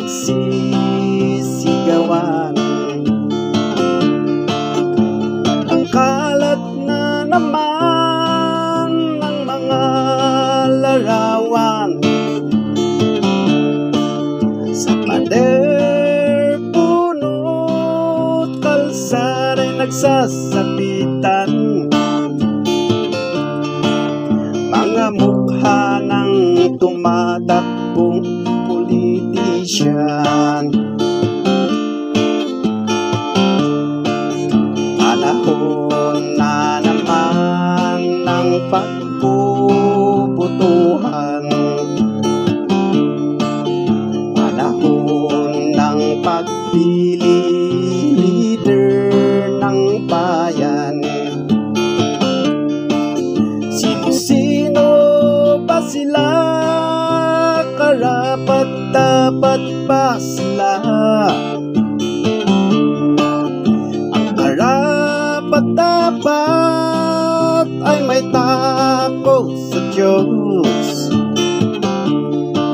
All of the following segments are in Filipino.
pinagsisigawan. Ang kalat na naman ng mga larawan sa pader, puno't kalsada'y nagsasabitan. Mga mukha ng tumatakbong politisyan. Panahon na naman ng pagbubutuhan. Panahon ng pagpili leader ng bayan. Sino-sino ba sila? Karapat-dapat ba sila? Ang karapat-dapat ay may takot sa Diyos,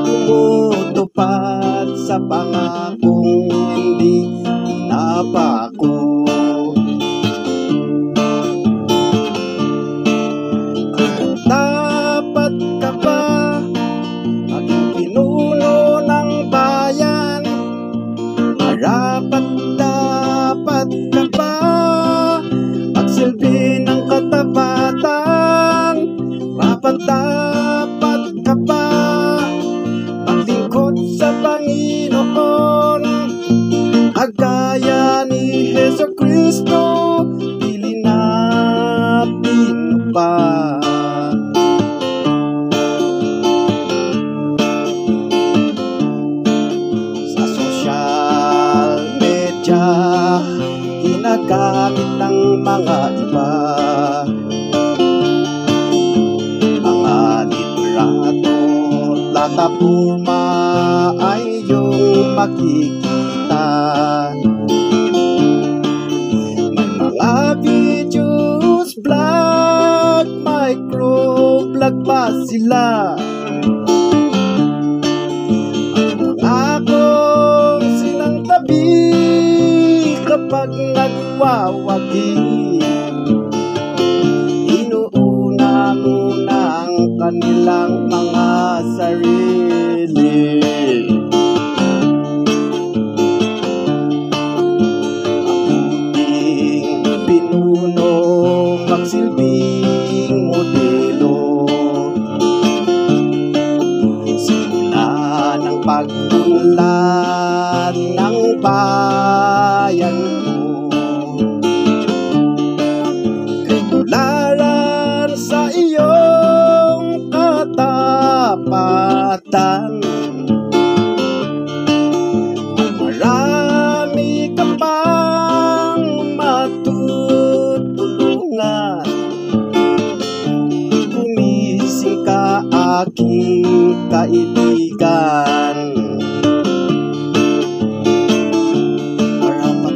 tumutupad sa pangakong hindi pinapako. Dapat ka ba maging pinuno ng bayan? Dapat ka ba magsilbi ng katapatan? Dapat ka ba maglingkod sa Panginoon? Kagaya ni Jesucristo, pili natin ba? Sa social media, ginagamit ng mga iba mga litrato, latapuma ay iyong makikita. May mga videos, vlog, micro-vlog pa sila. Akong sinangtabi kapag nagwawagi, inuuna muna ang kanilang mga sarili. Mabuting pinuno, magsilbing modelo. Simula ng pagtunlad ng bayan mo, katularan sa iyong katapatan. Marami ka pang matutulungan. Gumising ka, aking kaibigan.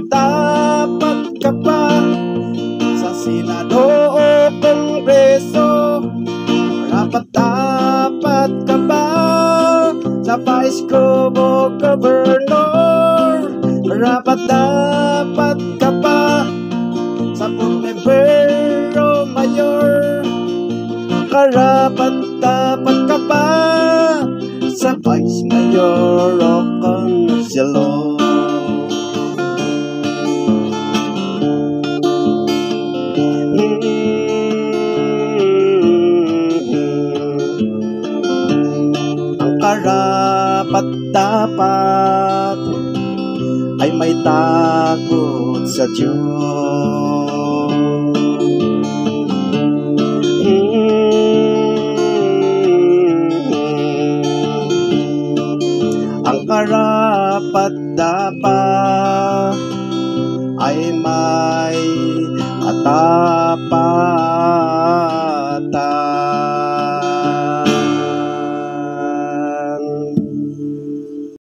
Dapat ka ba sa Senado o Kongreso? Dapat ka ba sa Vice Ko o Governor? Dapat ka ba sa Member o Mayor? Dapat ka ba sa Vice Mayor o Councilor? Ang karapat-dapat ay may takot sa Diyos. Ang karapat-dapat ay may katapatan.